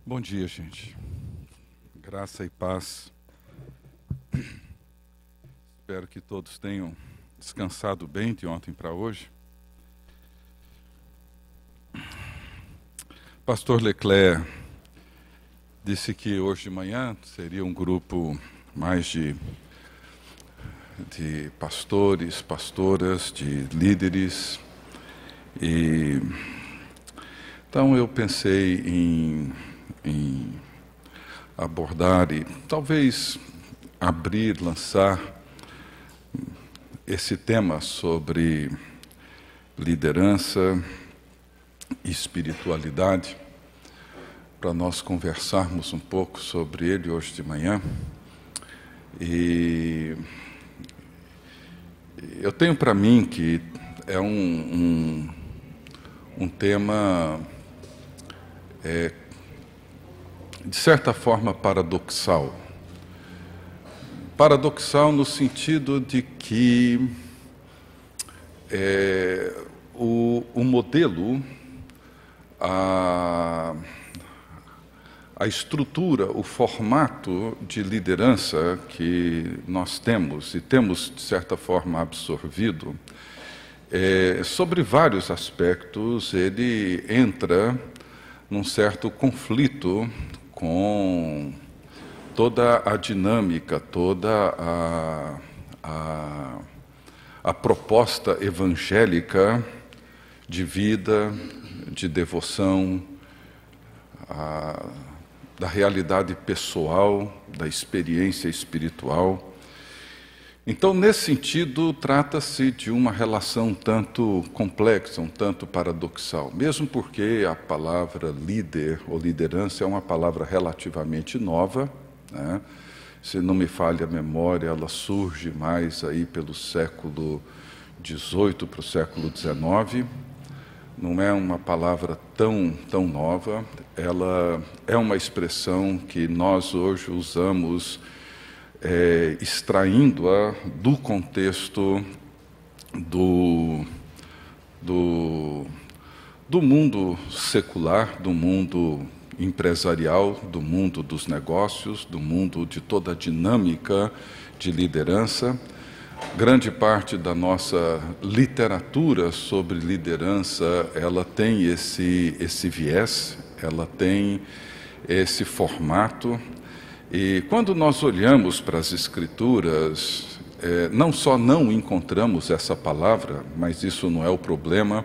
Bom dia, gente. Graça e paz. Espero que todos tenham descansado bem de ontem para hoje. Pastor Leclerc disse que hoje de manhã seria um grupo mais de pastores, pastoras, de líderes. Então eu pensei em abordar e talvez abrir, lançar esse tema sobre liderança e espiritualidade, para nós conversarmos um pouco sobre ele hoje de manhã. E eu tenho para mim que é um tema de certa forma paradoxal. Paradoxal no sentido de que o modelo, a estrutura, o formato de liderança que nós temos, e temos de certa forma absorvido, sobre vários aspectos, ele entra num certo conflito com toda a dinâmica, toda a proposta evangélica de vida, de devoção, da realidade pessoal, da experiência espiritual. Então, nesse sentido, trata-se de uma relação um tanto complexa, um tanto paradoxal, mesmo porque a palavra líder ou liderança é uma palavra relativamente nova, né? Se não me falha a memória, ela surge mais aí pelo século XVIII para o século XIX. Não é uma palavra tão nova, ela é uma expressão que nós hoje usamos extraindo-a do contexto do mundo secular, do mundo empresarial, do mundo dos negócios, do mundo de toda a dinâmica de liderança. Grande parte da nossa literatura sobre liderança, ela tem esse viés, ela tem esse formato. E quando nós olhamos para as Escrituras, não só não encontramos essa palavra, mas isso não é o problema.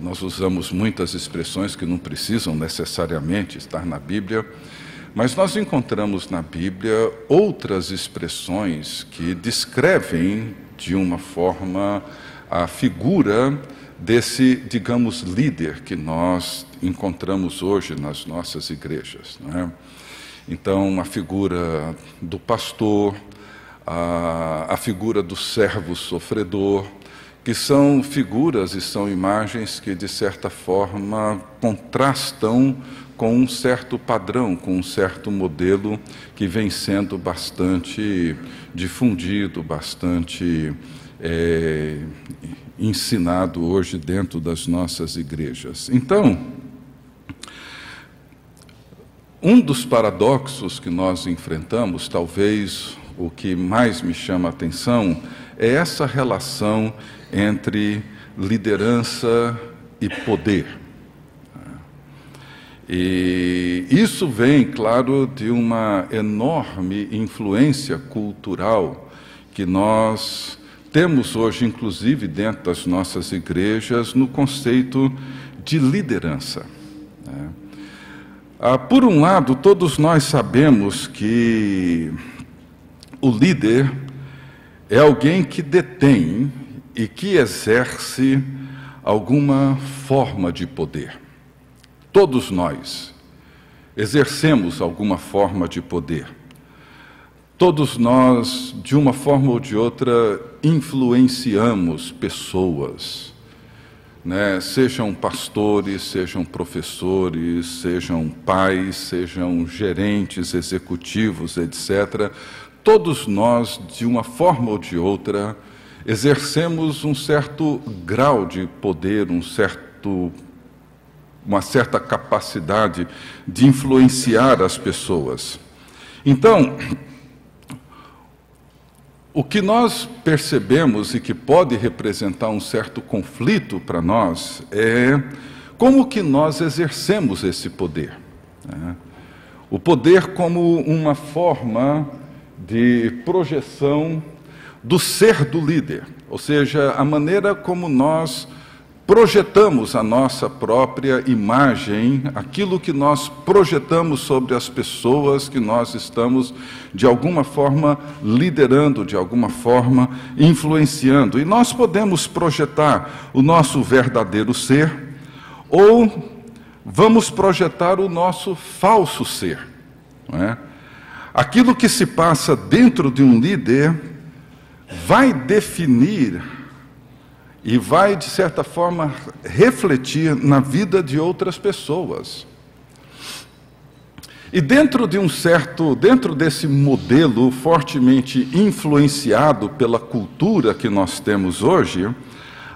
Nós usamos muitas expressões que não precisam necessariamente estar na Bíblia, mas nós encontramos na Bíblia outras expressões que descrevem de uma forma a figura desse, digamos, líder que nós encontramos hoje nas nossas igrejas, não é? Então, a figura do pastor, a figura do servo sofredor, que são figuras e são imagens que, de certa forma, contrastam com um certo padrão, com um certo modelo que vem sendo bastante difundido, bastante ensinado hoje dentro das nossas igrejas. Então, um dos paradoxos que nós enfrentamos, talvez o que mais me chama a atenção, é essa relação entre liderança e poder. E isso vem, claro, de uma enorme influência cultural que nós temos hoje, inclusive dentro das nossas igrejas, no conceito de liderança. Por um lado, todos nós sabemos que o líder é alguém que detém e que exerce alguma forma de poder. Todos nós exercemos alguma forma de poder. Todos nós, de uma forma ou de outra, influenciamos pessoas, né? Sejam pastores, sejam professores, sejam pais, sejam gerentes, executivos, etc. Todos nós, de uma forma ou de outra, exercemos um certo grau de poder, um certo uma certa capacidade de influenciar as pessoas. Então, o que nós percebemos e que pode representar um certo conflito para nós é como que nós exercemos esse poder, né? O poder como uma forma de projeção do ser do líder, ou seja, a maneira como nós projetamos a nossa própria imagem, aquilo que nós projetamos sobre as pessoas que nós estamos, de alguma forma, liderando, de alguma forma, influenciando. E nós podemos projetar o nosso verdadeiro ser, ou vamos projetar o nosso falso ser, não é? Aquilo que se passa dentro de um líder vai definir e vai, de certa forma, refletir na vida de outras pessoas. E dentro desse modelo fortemente influenciado pela cultura que nós temos hoje,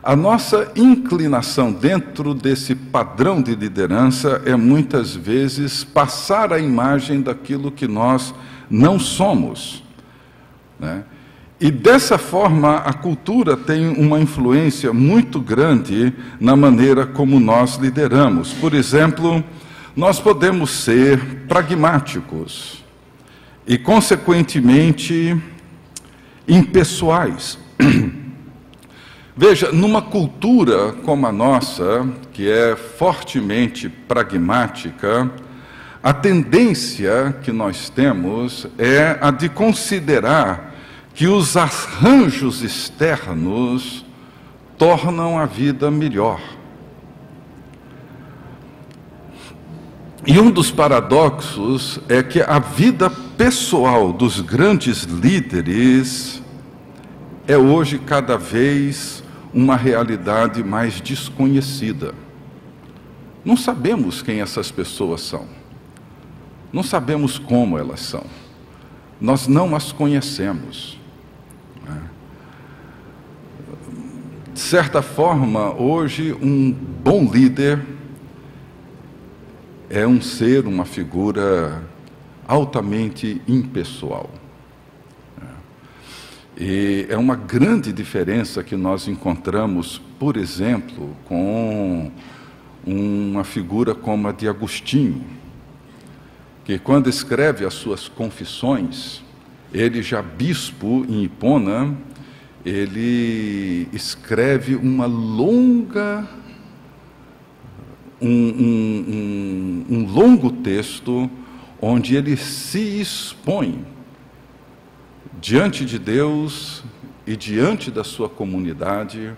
a nossa inclinação dentro desse padrão de liderança é muitas vezes passar a imagem daquilo que nós não somos, né? E dessa forma a cultura tem uma influência muito grande na maneira como nós lideramos. Por exemplo, nós podemos ser pragmáticos e, consequentemente, impessoais. Veja, numa cultura como a nossa, que é fortemente pragmática, a tendência que nós temos é a de considerar que os arranjos externos tornam a vida melhor. E um dos paradoxos é que a vida pessoal dos grandes líderes é hoje cada vez uma realidade mais desconhecida. Não sabemos quem essas pessoas são. Não sabemos como elas são. Nós não as conhecemos. De certa forma, hoje, um bom líder é um ser, uma figura altamente impessoal. E é uma grande diferença que nós encontramos, por exemplo, com uma figura como a de Agostinho, que quando escreve as suas confissões, ele já bispo em Hipona, ele escreve uma longa, um longo texto, onde ele se expõe diante de Deus e diante da sua comunidade,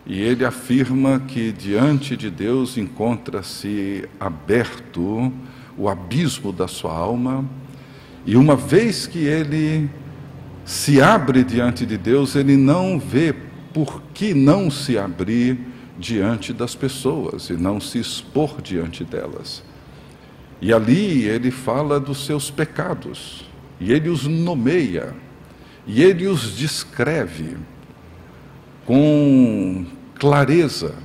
e ele afirma que diante de Deus encontra-se aberto o abismo da sua alma, e uma vez que ele se abre diante de Deus, ele não vê por que não se abrir diante das pessoas e não se expor diante delas. E ali ele fala dos seus pecados, e ele os nomeia, e ele os descreve com clareza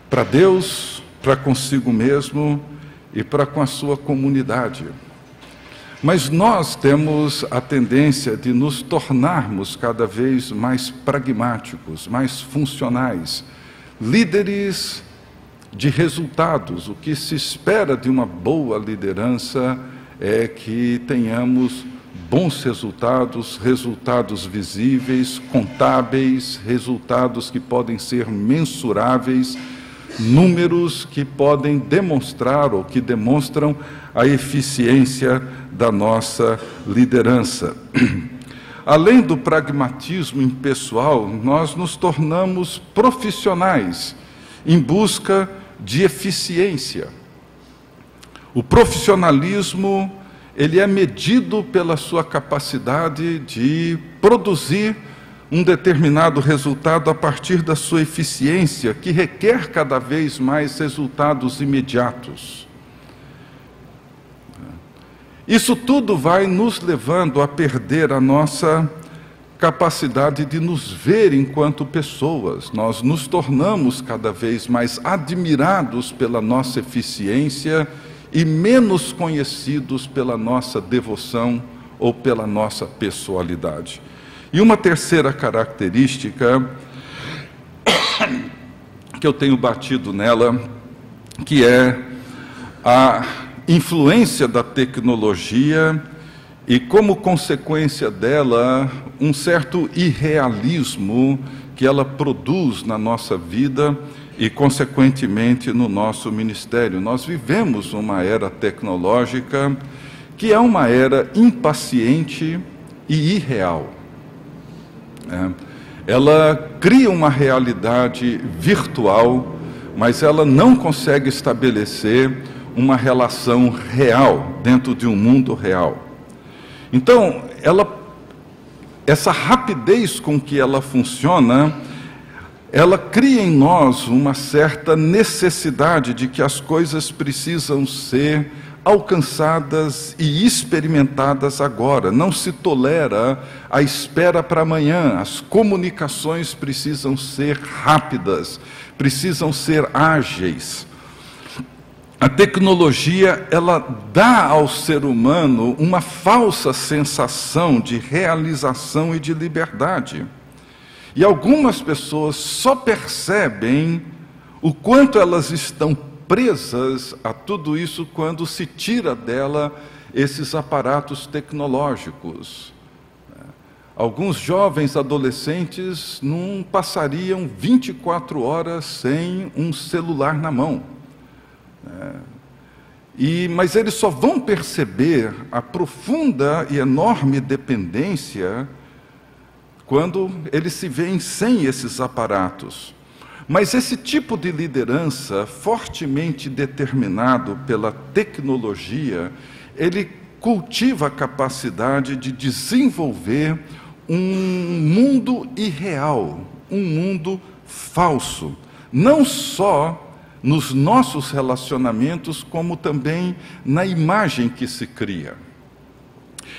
para Deus, para consigo mesmo e para com a sua comunidade. Mas nós temos a tendência de nos tornarmos cada vez mais pragmáticos, mais funcionais, líderes de resultados. O que se espera de uma boa liderança é que tenhamos bons resultados, resultados visíveis, contábeis, resultados que podem ser mensuráveis, números que podem demonstrar ou que demonstram a eficiência da nossa liderança. Além do pragmatismo impessoal, nós nos tornamos profissionais em busca de eficiência. O profissionalismo, ele é medido pela sua capacidade de produzir um determinado resultado a partir da sua eficiência, que requer cada vez mais resultados imediatos. Isso tudo vai nos levando a perder a nossa capacidade de nos ver enquanto pessoas. Nós nos tornamos cada vez mais admirados pela nossa eficiência e menos conhecidos pela nossa devoção ou pela nossa pessoalidade. E uma terceira característica que eu tenho batido nela, que é a influência da tecnologia e, como consequência dela, um certo irrealismo que ela produz na nossa vida e, consequentemente, no nosso ministério. Nós vivemos uma era tecnológica que é uma era impaciente e irreal. Ela cria uma realidade virtual, mas ela não consegue estabelecer uma relação real dentro de um mundo real. Então, essa rapidez com que ela funciona, ela cria em nós uma certa necessidade de que as coisas precisam ser alcançadas e experimentadas agora. Não se tolera a espera para amanhã. As comunicações precisam ser rápidas, precisam ser ágeis. A tecnologia, ela dá ao ser humano uma falsa sensação de realização e de liberdade. E algumas pessoas só percebem o quanto elas estão presas a tudo isso quando se tira dela esses aparatos tecnológicos. Alguns jovens adolescentes não passariam 24 horas sem um celular na mão. Mas eles só vão perceber a profunda e enorme dependência quando eles se veem sem esses aparatos. Mas esse tipo de liderança, fortemente determinado pela tecnologia, ele cultiva a capacidade de desenvolver um mundo irreal, um mundo falso, não só nos nossos relacionamentos, como também na imagem que se cria.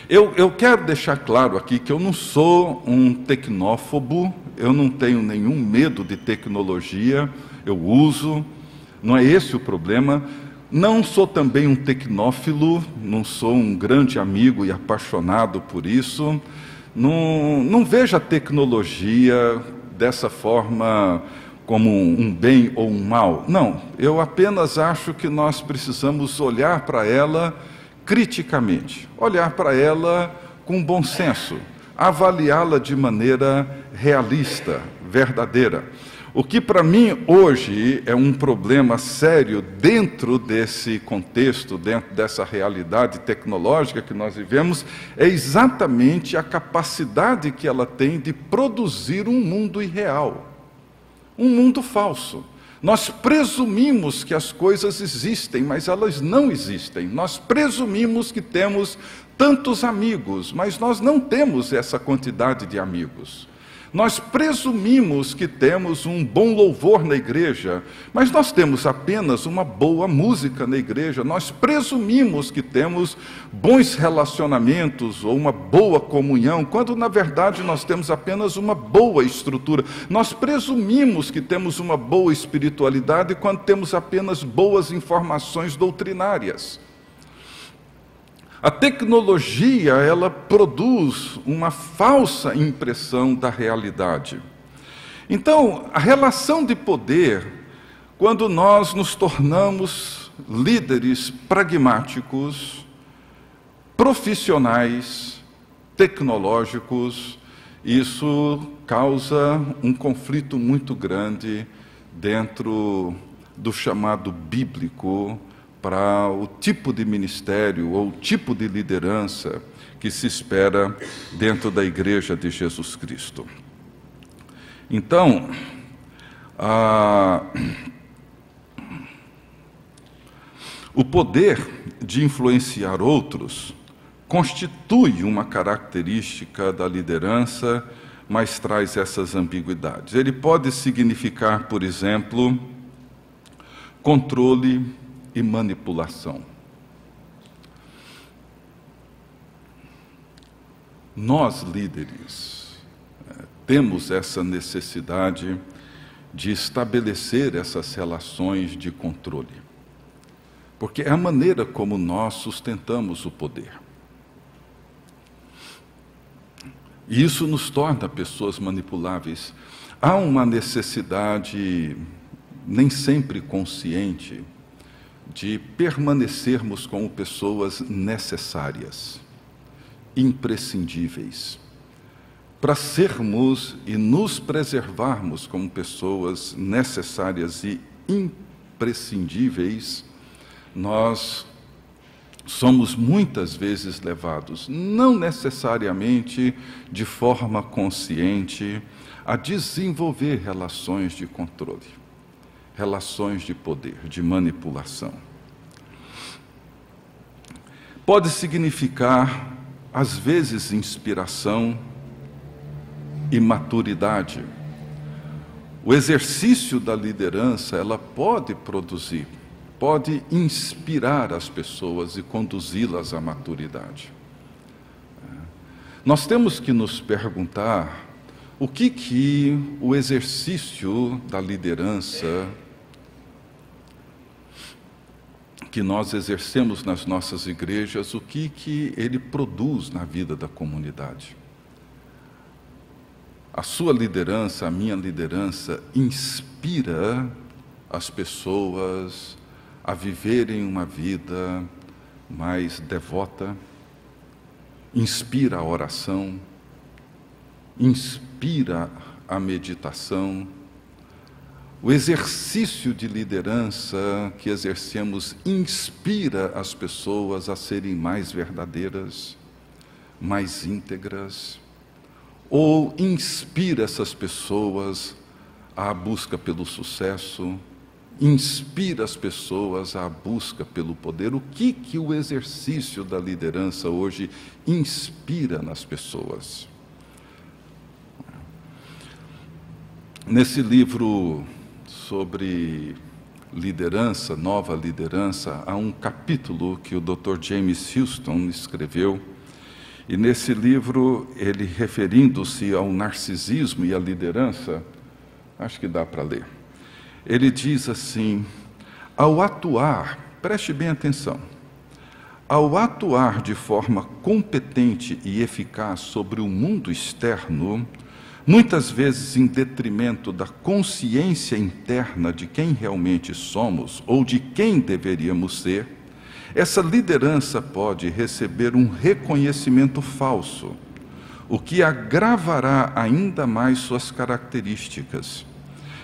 Eu quero deixar claro aqui que eu não sou um tecnófobo, eu não tenho nenhum medo de tecnologia, eu uso, não é esse o problema. Não sou também um tecnófilo, não sou um grande amigo e apaixonado por isso. Não vejo a tecnologia dessa forma como um bem ou um mal. Não, eu apenas acho que nós precisamos olhar para ela criticamente, olhar para ela com bom senso, avaliá-la de maneira realista, verdadeira. O que para mim hoje é um problema sério dentro desse contexto, dentro dessa realidade tecnológica que nós vivemos, é exatamente a capacidade que ela tem de produzir um mundo irreal. Um mundo falso. Nós presumimos que as coisas existem, mas elas não existem. Nós presumimos que temos tantos amigos, mas nós não temos essa quantidade de amigos. Nós presumimos que temos um bom louvor na igreja, mas nós temos apenas uma boa música na igreja. Nós presumimos que temos bons relacionamentos ou uma boa comunhão, quando na verdade nós temos apenas uma boa estrutura. Nós presumimos que temos uma boa espiritualidade quando temos apenas boas informações doutrinárias. A tecnologia, ela produz uma falsa impressão da realidade. Então, a relação de poder, quando nós nos tornamos líderes pragmáticos, profissionais, tecnológicos, isso causa um conflito muito grande dentro do chamado bíblico, para o tipo de ministério ou o tipo de liderança que se espera dentro da Igreja de Jesus Cristo. Então, o poder de influenciar outros constitui uma característica da liderança, mas traz essas ambiguidades. Ele pode significar, por exemplo, controle e manipulação. Nós, líderes, temos essa necessidade de estabelecer essas relações de controle. Porque é a maneira como nós sustentamos o poder. E isso nos torna pessoas manipuláveis. Há uma necessidade, nem sempre consciente, de permanecermos como pessoas necessárias, imprescindíveis. Para sermos e nos preservarmos como pessoas necessárias e imprescindíveis, nós somos muitas vezes levados, não necessariamente de forma consciente, a desenvolver relações de controle, relações de poder, de manipulação. Pode significar, às vezes, inspiração e maturidade. O exercício da liderança, ela pode produzir, pode inspirar as pessoas e conduzi-las à maturidade. Nós temos que nos perguntar o que o exercício da liderança que nós exercemos nas nossas igrejas, o que ele produz na vida da comunidade. A sua liderança, a minha liderança, inspira as pessoas a viverem uma vida mais devota, inspira a oração, inspira a meditação. O exercício de liderança que exercemos inspira as pessoas a serem mais verdadeiras, mais íntegras, ou inspira essas pessoas à busca pelo sucesso, inspira as pessoas à busca pelo poder. O que o exercício da liderança hoje inspira nas pessoas? Nesse livro sobre liderança, nova liderança, há um capítulo que o Dr. James Houston escreveu, e nesse livro, ele referindo-se ao narcisismo e à liderança, acho que dá para ler. Ele diz assim: ao atuar, preste bem atenção, ao atuar de forma competente e eficaz sobre o mundo externo, muitas vezes em detrimento da consciência interna de quem realmente somos ou de quem deveríamos ser, essa liderança pode receber um reconhecimento falso, o que agravará ainda mais suas características.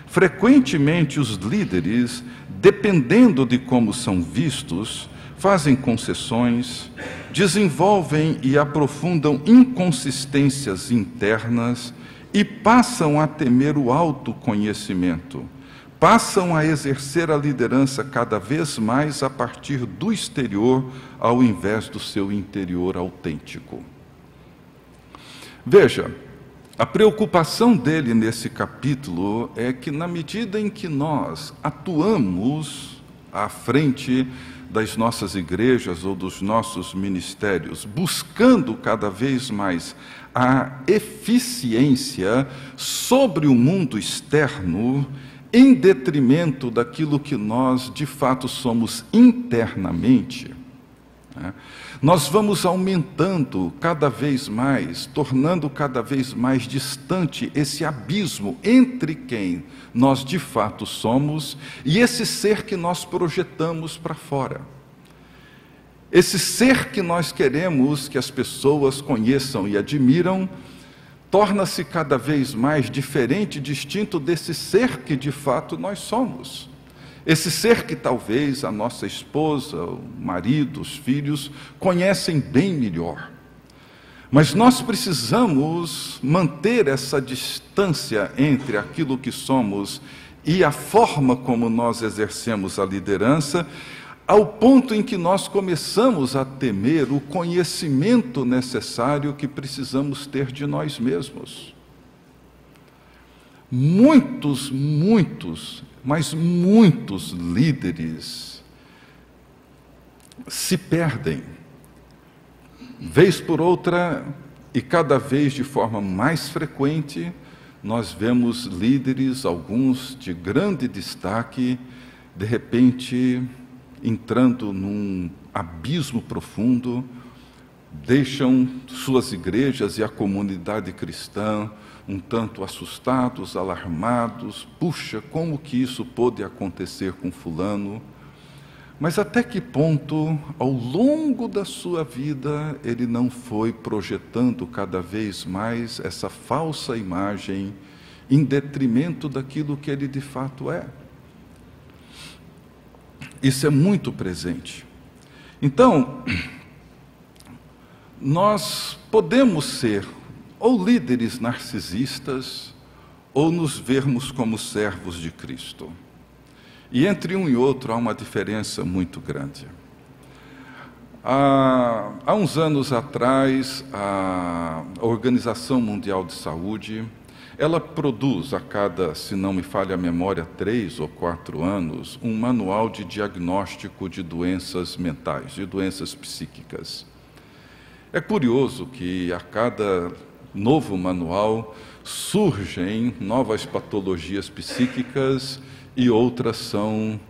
Frequentemente, os líderes, dependendo de como são vistos, fazem concessões, desenvolvem e aprofundam inconsistências internas e passam a temer o autoconhecimento. Passam a exercer a liderança cada vez mais a partir do exterior, ao invés do seu interior autêntico. Veja, a preocupação dele nesse capítulo é que, na medida em que nós atuamos à frente das nossas igrejas ou dos nossos ministérios, buscando cada vez mais a eficiência sobre o mundo externo, em detrimento daquilo que nós, de fato, somos internamente, nós vamos aumentando cada vez mais, tornando cada vez mais distante esse abismo entre quem nós, de fato, somos e esse ser que nós projetamos para fora. Esse ser que nós queremos que as pessoas conheçam e admiram, torna-se cada vez mais diferente e distinto desse ser que de fato nós somos. Esse ser que talvez a nossa esposa, o marido, os filhos conhecem bem melhor. Mas nós precisamos manter essa distância entre aquilo que somos e a forma como nós exercemos a liderança, ao ponto em que nós começamos a temer o conhecimento necessário que precisamos ter de nós mesmos. Muitos, mas muitos líderes se perdem, vez por outra, e cada vez de forma mais frequente, nós vemos líderes, alguns de grande destaque, de repente entrando num abismo profundo, deixam suas igrejas e a comunidade cristã um tanto assustados, alarmados. Puxa, como que isso pôde acontecer com fulano? Mas até que ponto, ao longo da sua vida, ele não foi projetando cada vez mais essa falsa imagem em detrimento daquilo que ele de fato é? Isso é muito presente. Então, nós podemos ser ou líderes narcisistas, ou nos vermos como servos de Cristo. E entre um e outro há uma diferença muito grande. Há uns anos atrás, a Organização Mundial de Saúde, ela produz a cada, se não me falha a memória, 3 ou 4 anos, um manual de diagnóstico de doenças mentais, de doenças psíquicas. É curioso que a cada novo manual surgem novas patologias psíquicas e outras são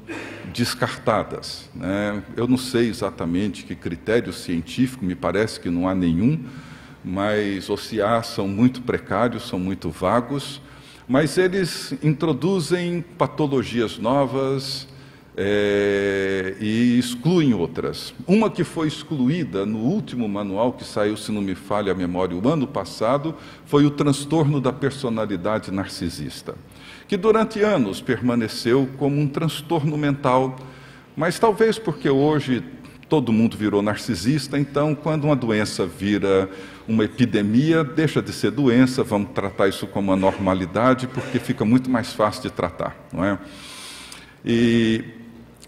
descartadas, né? Eu não sei exatamente que critério científico, me parece que não há nenhum, mas ou se há, são muito precários, são muito vagos, mas eles introduzem patologias novas e excluem outras. Uma que foi excluída no último manual que saiu, se não me falha a memória, o ano passado, foi o transtorno da personalidade narcisista, que durante anos permaneceu como um transtorno mental, mas talvez porque hoje todo mundo virou narcisista, então quando uma doença vira uma epidemia, deixa de ser doença, vamos tratar isso como uma normalidade, porque fica muito mais fácil de tratar, não é?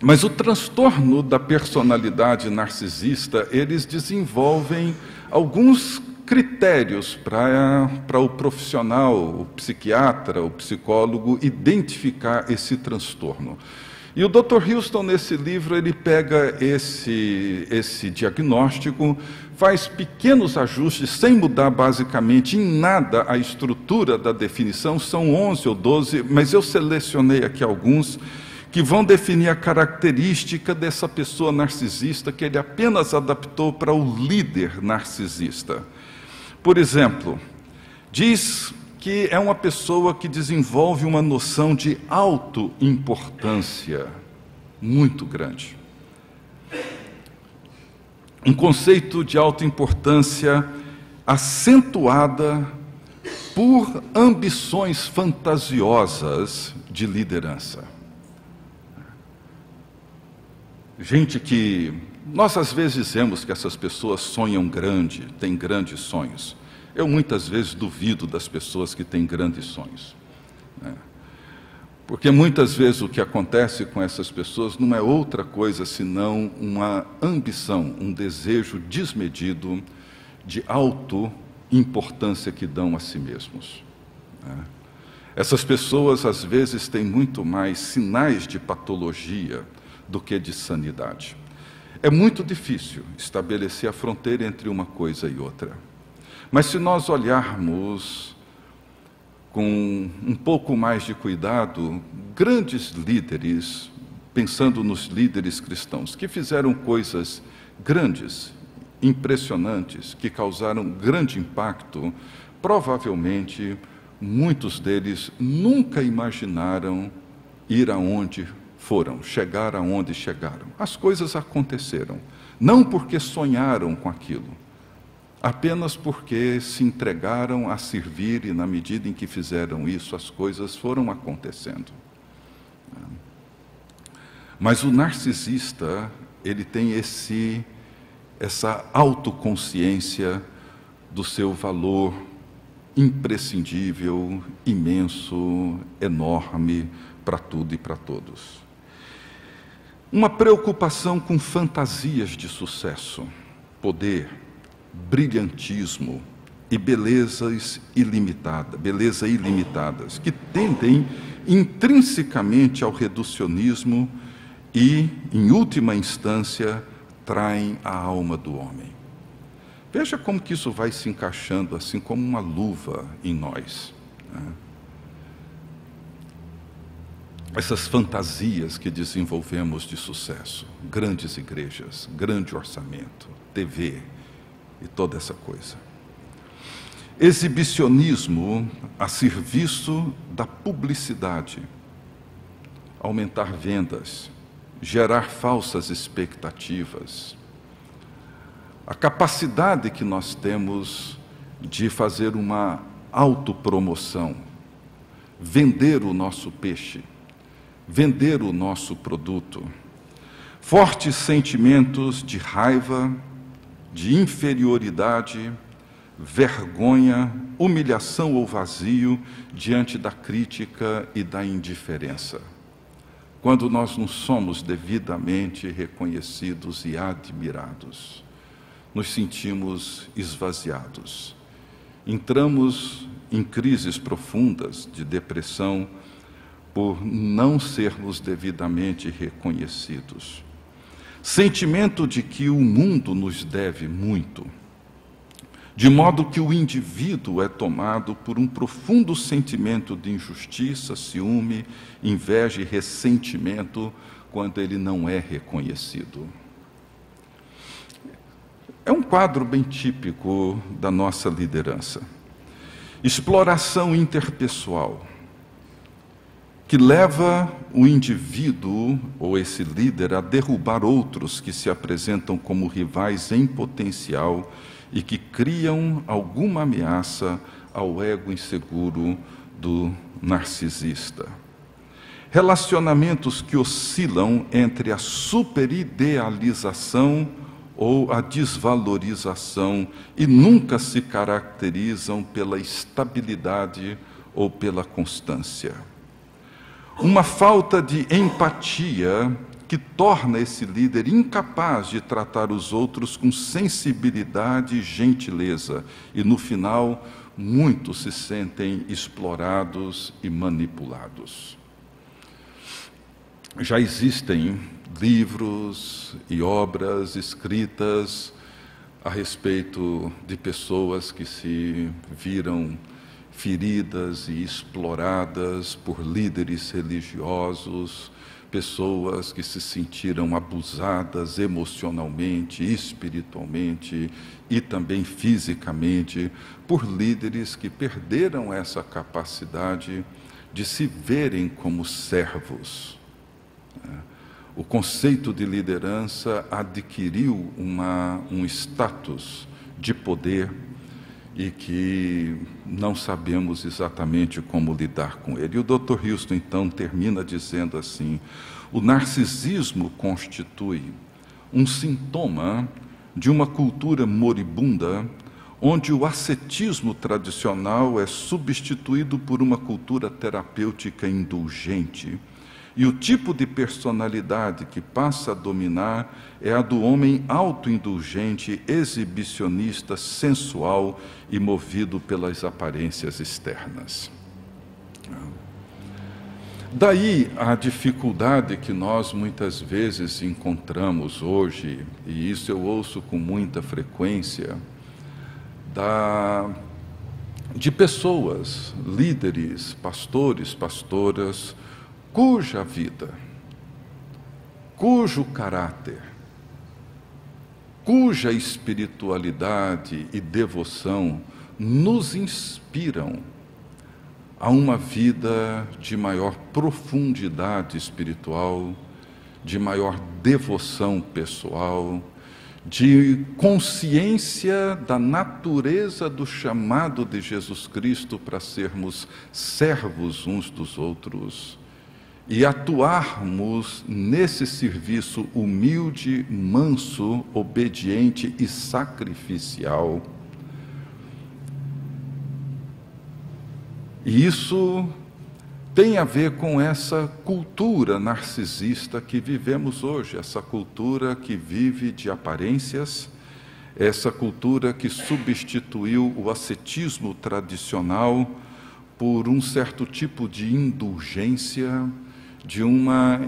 Mas o transtorno da personalidade narcisista, eles desenvolvem alguns critérios para o profissional, o psiquiatra, o psicólogo, identificar esse transtorno. E o Dr. Houston, nesse livro, ele pega esse diagnóstico, faz pequenos ajustes, sem mudar basicamente em nada a estrutura da definição, são 11 ou 12, mas eu selecionei aqui alguns, que vão definir a característica dessa pessoa narcisista que ele apenas adaptou para o líder narcisista. Por exemplo, diz que é uma pessoa que desenvolve uma noção de autoimportância muito grande. Um conceito de autoimportância acentuada por ambições fantasiosas de liderança. Gente que, nós às vezes dizemos que essas pessoas sonham grande, têm grandes sonhos. Eu muitas vezes duvido das pessoas que têm grandes sonhos, né? Porque muitas vezes o que acontece com essas pessoas não é outra coisa senão uma ambição, um desejo desmedido de autoimportância que dão a si mesmos, né? Essas pessoas às vezes têm muito mais sinais de patologia do que de sanidade. É muito difícil estabelecer a fronteira entre uma coisa e outra. Mas se nós olharmos com um pouco mais de cuidado, grandes líderes, pensando nos líderes cristãos, que fizeram coisas grandes, impressionantes, que causaram grande impacto, provavelmente muitos deles nunca imaginaram ir aonde foram, chegar aonde chegaram. As coisas aconteceram, não porque sonharam com aquilo, apenas porque se entregaram a servir e na medida em que fizeram isso, as coisas foram acontecendo. Mas o narcisista, ele tem essa autoconsciência do seu valor imprescindível, imenso, enorme para tudo e para todos. Uma preocupação com fantasias de sucesso, poder, brilhantismo e beleza ilimitadas, que tendem intrinsecamente ao reducionismo e, em última instância, traem a alma do homem. Veja como que isso vai se encaixando assim como uma luva em nós, né? essas fantasias que desenvolvemos de sucesso, grandes igrejas, grande orçamento, TV e toda essa coisa. Exibicionismo a serviço da publicidade, aumentar vendas, gerar falsas expectativas. A capacidade que nós temos de fazer uma autopromoção, vender o nosso peixe, vender o nosso produto. Fortes sentimentos de raiva, de inferioridade, vergonha, humilhação ou vazio diante da crítica e da indiferença. Quando nós não somos devidamente reconhecidos e admirados, nos sentimos esvaziados. Entramos em crises profundas de depressão por não sermos devidamente reconhecidos. Sentimento de que o mundo nos deve muito, de modo que o indivíduo é tomado por um profundo sentimento de injustiça, ciúme, inveja e ressentimento quando ele não é reconhecido. É um quadro bem típico da nossa liderança. Exploração interpessoal, que leva o indivíduo, ou esse líder, a derrubar outros que se apresentam como rivais em potencial e que criam alguma ameaça ao ego inseguro do narcisista. Relacionamentos que oscilam entre a superidealização ou a desvalorização e nunca se caracterizam pela estabilidade ou pela constância. Uma falta de empatia que torna esse líder incapaz de tratar os outros com sensibilidade e gentileza. E, no final, muitos se sentem explorados e manipulados. Já existem livros e obras escritas a respeito de pessoas que se viram feridas e exploradas por líderes religiosos, pessoas que se sentiram abusadas emocionalmente, espiritualmente e também fisicamente por líderes que perderam essa capacidade de se verem como servos. O conceito de liderança adquiriu um status de poder e que não sabemos exatamente como lidar com ele. E o Dr. Houston, então, termina dizendo assim: o narcisismo constitui um sintoma de uma cultura moribunda, onde o ascetismo tradicional é substituído por uma cultura terapêutica indulgente. E o tipo de personalidade que passa a dominar é a do homem autoindulgente, exibicionista, sensual e movido pelas aparências externas. Daí a dificuldade que nós muitas vezes encontramos hoje, e isso eu ouço com muita frequência, de pessoas, líderes, pastores, pastoras, cuja vida, cujo caráter, cuja espiritualidade e devoção nos inspiram a uma vida de maior profundidade espiritual, de maior devoção pessoal, de consciência da natureza do chamado de Jesus Cristo para sermos servos uns dos outros e atuarmos nesse serviço humilde, manso, obediente e sacrificial. E isso tem a ver com essa cultura narcisista que vivemos hoje, essa cultura que vive de aparências, essa cultura que substituiu o ascetismo tradicional por um certo tipo de indulgência, de uma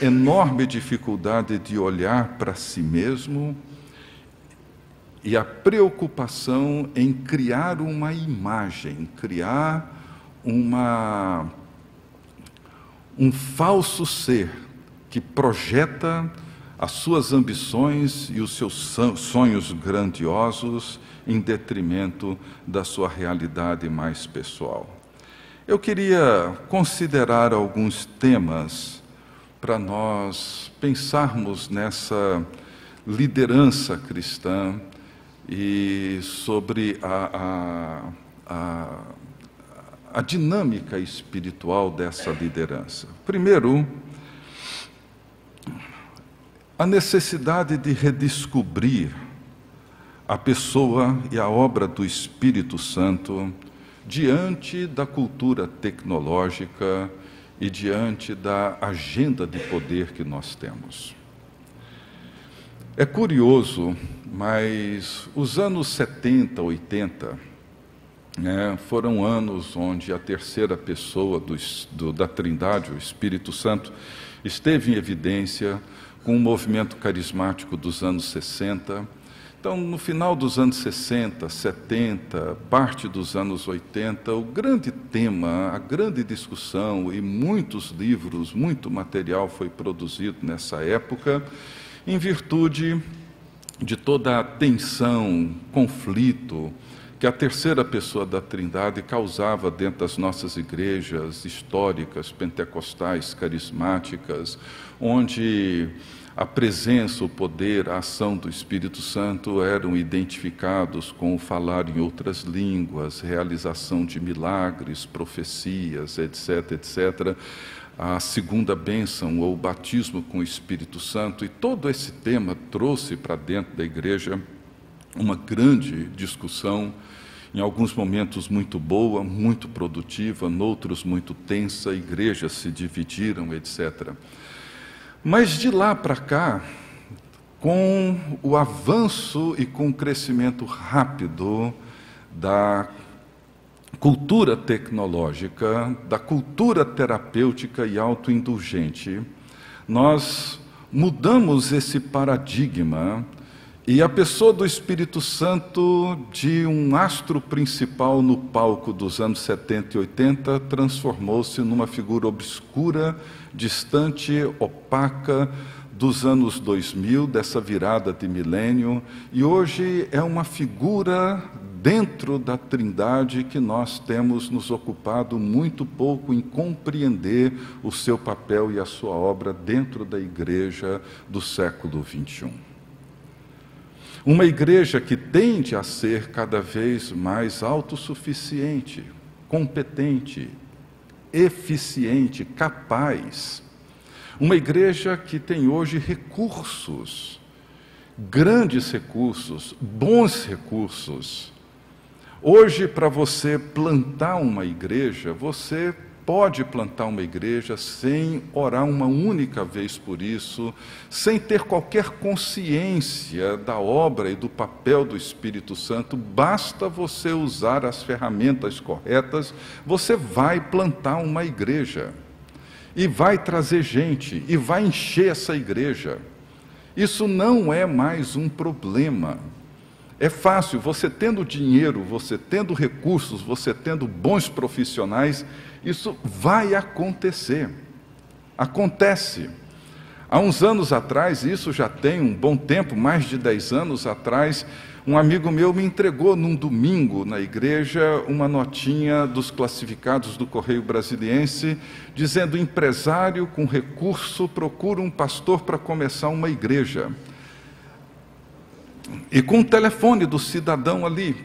enorme dificuldade de olhar para si mesmo e a preocupação em criar uma imagem, criar um falso ser que projeta as suas ambições e os seus sonhos grandiosos em detrimento da sua realidade mais pessoal. Eu queria considerar alguns temas para nós pensarmos nessa liderança cristã e sobre a dinâmica espiritual dessa liderança. Primeiro, a necessidade de redescobrir a pessoa e a obra do Espírito Santo diante da cultura tecnológica e diante da agenda de poder que nós temos. É curioso, mas os anos 70, 80, foram anos onde a terceira pessoa da Trindade, o Espírito Santo, esteve em evidência com o movimento carismático dos anos 60. Então, no final dos anos 60, 70, parte dos anos 80, o grande tema, a grande discussão e muitos livros, muito material foi produzido nessa época, em virtude de toda a tensão, conflito que a terceira pessoa da Trindade causava dentro das nossas igrejas históricas, pentecostais, carismáticas, onde a presença, o poder, a ação do Espírito Santo eram identificados com o falar em outras línguas, realização de milagres, profecias, etc., etc., a segunda bênção, ou o batismo com o Espírito Santo, e todo esse tema trouxe para dentro da igreja uma grande discussão, em alguns momentos muito boa, muito produtiva, noutros muito tensa, igrejas se dividiram, etc. Mas de lá para cá, com o avanço e com o crescimento rápido da cultura tecnológica, da cultura terapêutica e autoindulgente, nós mudamos esse paradigma e a pessoa do Espírito Santo, de um astro principal no palco dos anos 70 e 80, transformou-se numa figura obscura, distante, opaca, dos anos 2000, dessa virada de milênio, e hoje é uma figura dentro da Trindade que nós temos nos ocupado muito pouco em compreender o seu papel e a sua obra dentro da igreja do século XXI. Uma igreja que tende a ser cada vez mais autossuficiente, competente, eficiente, capaz. Uma igreja que tem hoje recursos, grandes recursos, bons recursos. Hoje, para você plantar uma igreja, você pode plantar uma igreja sem orar uma única vez por isso, sem ter qualquer consciência da obra e do papel do Espírito Santo. Basta você usar as ferramentas corretas, você vai plantar uma igreja. E vai trazer gente, e vai encher essa igreja. Isso não é mais um problema. É fácil, você tendo dinheiro, você tendo recursos, você tendo bons profissionais, isso vai acontecer. Acontece. Há uns anos atrás, isso já tem um bom tempo, mais de 10 anos atrás, um amigo meu me entregou num domingo na igreja uma notinha dos classificados do Correio Brasiliense, dizendo: empresário com recurso procura um pastor para começar uma igreja. E com o telefone do cidadão ali,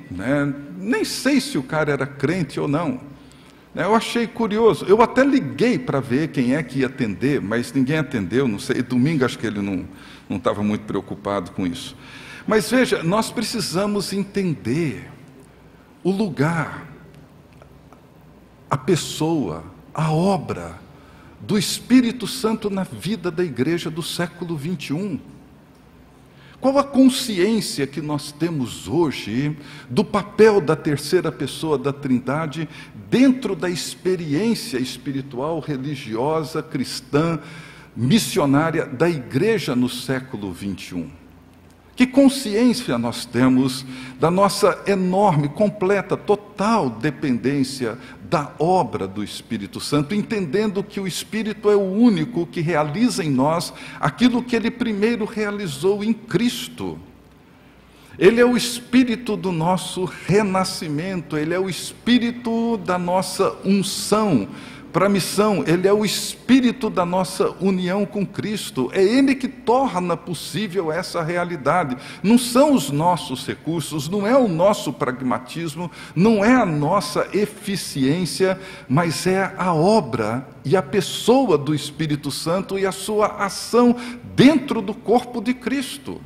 nem sei se o cara era crente ou não. Eu achei curioso, eu até liguei para ver quem é que ia atender, mas ninguém atendeu, não sei, domingo acho que ele não estava muito preocupado com isso. Mas veja, nós precisamos entender o lugar, a pessoa, a obra do Espírito Santo na vida da igreja do século XXI. Qual a consciência que nós temos hoje do papel da terceira pessoa da Trindade dentro da experiência espiritual, religiosa, cristã, missionária da igreja no século XXI? Que consciência nós temos da nossa enorme, completa, total dependência da obra do Espírito Santo, entendendo que o Espírito é o único que realiza em nós aquilo que Ele primeiro realizou em Cristo. Ele é o Espírito do nosso renascimento, Ele é o Espírito da nossa unção para a missão, Ele é o Espírito da nossa união com Cristo, é Ele que torna possível essa realidade. Não são os nossos recursos, não é o nosso pragmatismo, não é a nossa eficiência, mas é a obra e a pessoa do Espírito Santo e a sua ação dentro do corpo de Cristo.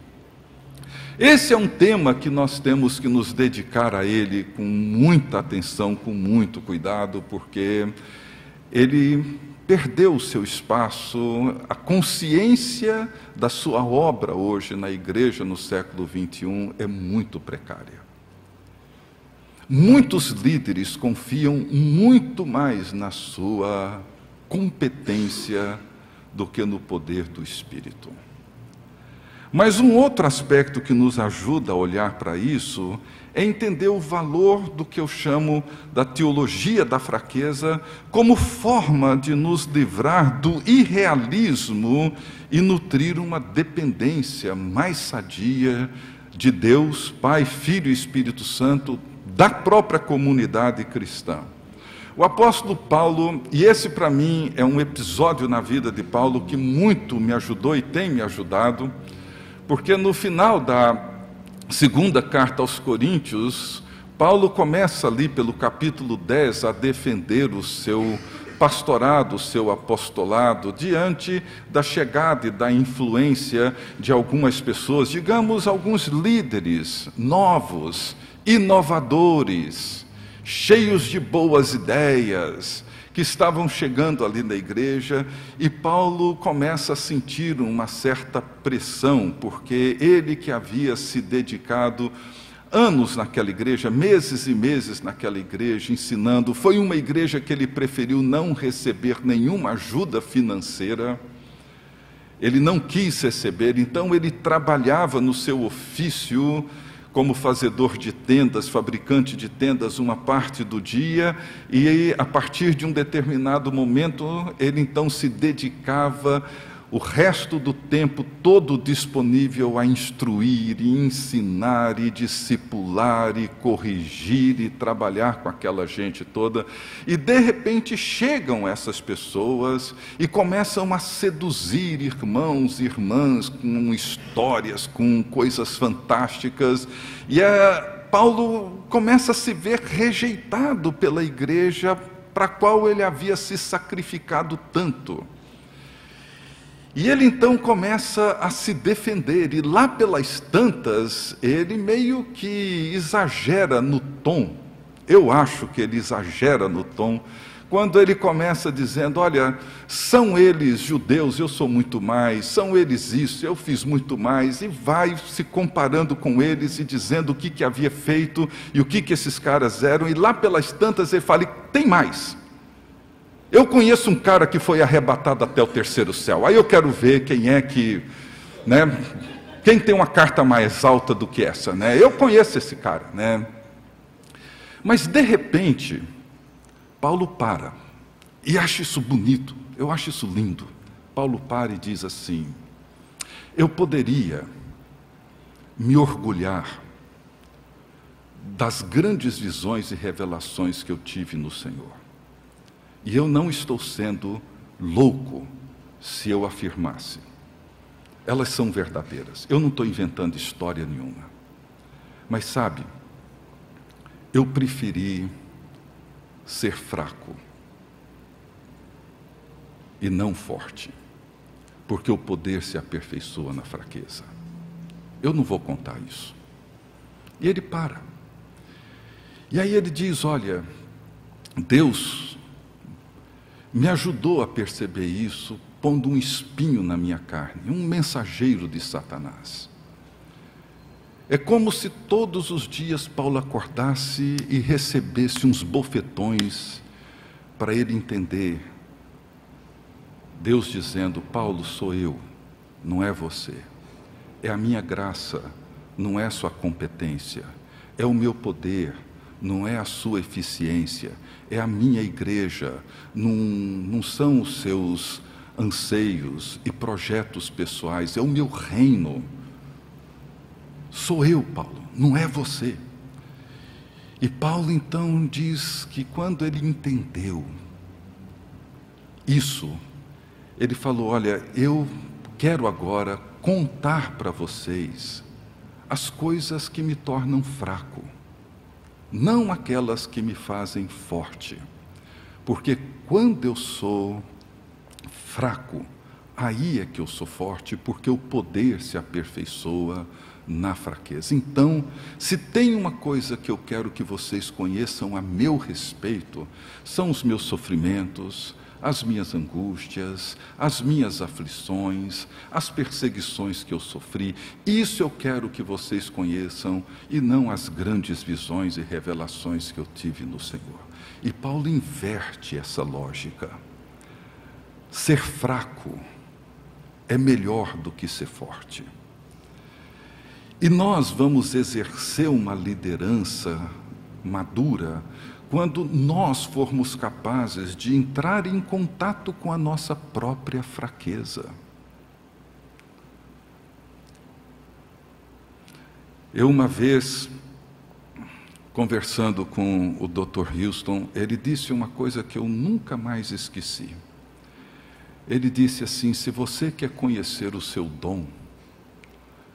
Esse é um tema que nós temos que nos dedicar a ele com muita atenção, com muito cuidado, porque ele perdeu o seu espaço, a consciência da sua obra hoje na igreja no século XXI é muito precária. Muitos líderes confiam muito mais na sua competência do que no poder do Espírito. Mas um outro aspecto que nos ajuda a olhar para isso é entender o valor do que eu chamo da teologia da fraqueza como forma de nos livrar do irrealismo e nutrir uma dependência mais sadia de Deus, Pai, Filho e Espírito Santo, da própria comunidade cristã. O apóstolo Paulo, e esse para mim é um episódio na vida de Paulo que muito me ajudou e tem me ajudado, porque no final da segunda carta aos Coríntios, Paulo começa ali pelo capítulo 10 a defender o seu pastorado, o seu apostolado, diante da chegada e da influência de algumas pessoas, digamos, alguns líderes novos, inovadores, cheios de boas ideias, que estavam chegando ali na igreja, e Paulo começa a sentir uma certa pressão, porque ele que havia se dedicado anos naquela igreja, meses e meses naquela igreja, ensinando, foi uma igreja que ele preferiu não receber nenhuma ajuda financeira, ele não quis receber, então ele trabalhava no seu ofício, como fazedor de tendas, fabricante de tendas, uma parte do dia, e a partir de um determinado momento, ele então se dedicava o resto do tempo todo disponível a instruir, e ensinar, e discipular, e corrigir, e trabalhar com aquela gente toda. E de repente chegam essas pessoas e começam a seduzir irmãos e irmãs com histórias, com coisas fantásticas. E Paulo começa a se ver rejeitado pela igreja para a qual ele havia se sacrificado tanto. E ele então começa a se defender, e lá pelas tantas, ele meio que exagera no tom, eu acho que ele exagera no tom, quando ele começa dizendo, olha, são eles judeus, eu sou muito mais, são eles isso, eu fiz muito mais, e vai se comparando com eles e dizendo o que havia feito e o que esses caras eram, e lá pelas tantas ele fala, tem mais. Eu conheço um cara que foi arrebatado até o terceiro céu. Aí eu quero ver quem é que, né? Quem tem uma carta mais alta do que essa, né? Eu conheço esse cara, né? Mas de repente, Paulo para e acha isso bonito. Eu acho isso lindo. Paulo para e diz assim: eu poderia me orgulhar das grandes visões e revelações que eu tive no Senhor. E eu não estou sendo louco se eu afirmasse. Elas são verdadeiras. Eu não estou inventando história nenhuma. Mas sabe, eu preferi ser fraco e não forte, porque o poder se aperfeiçoa na fraqueza. Eu não vou contar isso. E ele para. E aí ele diz, olha, Deus me ajudou a perceber isso, pondo um espinho na minha carne, um mensageiro de Satanás. É como se todos os dias Paulo acordasse e recebesse uns bofetões, para ele entender, Deus dizendo, Paulo, sou eu, não é você. é a minha graça, não é a sua competência. É o meu poder, não é a sua eficiência. É a minha igreja, não são os seus anseios e projetos pessoais, é o meu reino. Sou eu, Paulo, não é você. E Paulo então diz que quando ele entendeu isso, ele falou: olha, eu quero agora contar para vocês as coisas que me tornam fraco, não aquelas que me fazem forte. Porque quando eu sou fraco, aí é que eu sou forte, porque o poder se aperfeiçoa na fraqueza. Então, se tem uma coisa que eu quero que vocês conheçam a meu respeito, são os meus sofrimentos, as minhas angústias, as minhas aflições, as perseguições que eu sofri. Isso eu quero que vocês conheçam, e não as grandes visões e revelações que eu tive no Senhor. E Paulo inverte essa lógica. Ser fraco é melhor do que ser forte. E nós vamos exercer uma liderança madura quando nós formos capazes de entrar em contato com a nossa própria fraqueza. Eu uma vez, conversando com o Dr. Houston, ele disse uma coisa que eu nunca mais esqueci. Ele disse assim: se você quer conhecer o seu dom,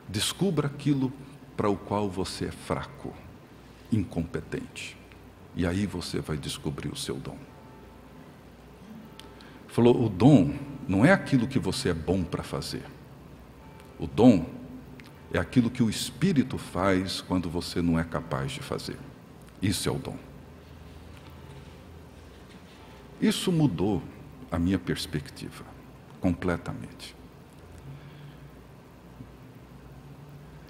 descubra aquilo para o qual você é fraco, incompetente. E aí você vai descobrir o seu dom. Falou: o dom não é aquilo que você é bom para fazer. O dom é aquilo que o Espírito faz quando você não é capaz de fazer. Isso é o dom. Isso mudou a minha perspectiva completamente.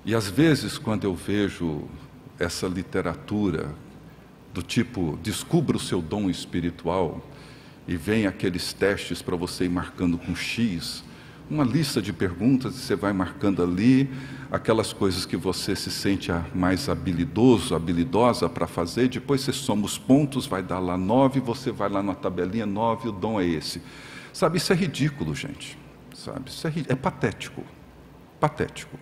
E às vezes, quando eu vejo essa literatura do tipo, descubra o seu dom espiritual, e vem aqueles testes para você ir marcando com X, uma lista de perguntas, e você vai marcando ali aquelas coisas que você se sente mais habilidoso, habilidosa para fazer, depois você soma os pontos, vai dar lá 9, você vai lá na tabelinha 9, o dom é esse. Sabe, isso é ridículo, gente. Sabe, isso é patético. Patético.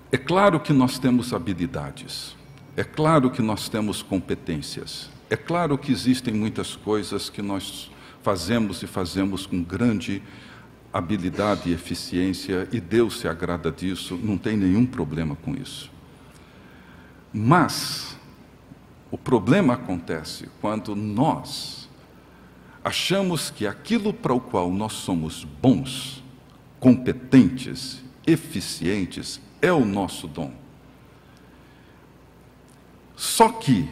É claro que nós temos habilidades, é claro que nós temos competências, é claro que existem muitas coisas que nós fazemos e fazemos com grande habilidade e eficiência, e Deus se agrada disso, não tem nenhum problema com isso. Mas o problema acontece quando nós achamos que aquilo para o qual nós somos bons, competentes, eficientes, é o nosso dom. Só que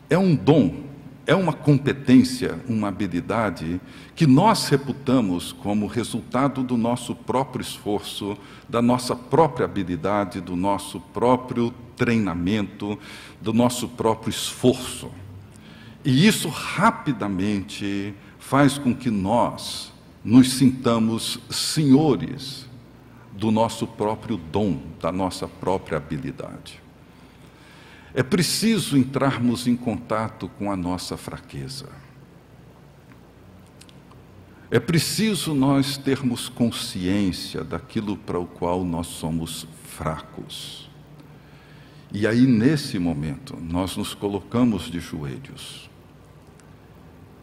é um dom, é uma competência, uma habilidade que nós reputamos como resultado do nosso próprio esforço, da nossa própria habilidade, do nosso próprio treinamento, do nosso próprio esforço. E isso rapidamente faz com que nós nos sintamos senhores do nosso próprio dom, da nossa própria habilidade. É preciso entrarmos em contato com a nossa fraqueza. É preciso nós termos consciência daquilo para o qual nós somos fracos. E aí, nesse momento, nós nos colocamos de joelhos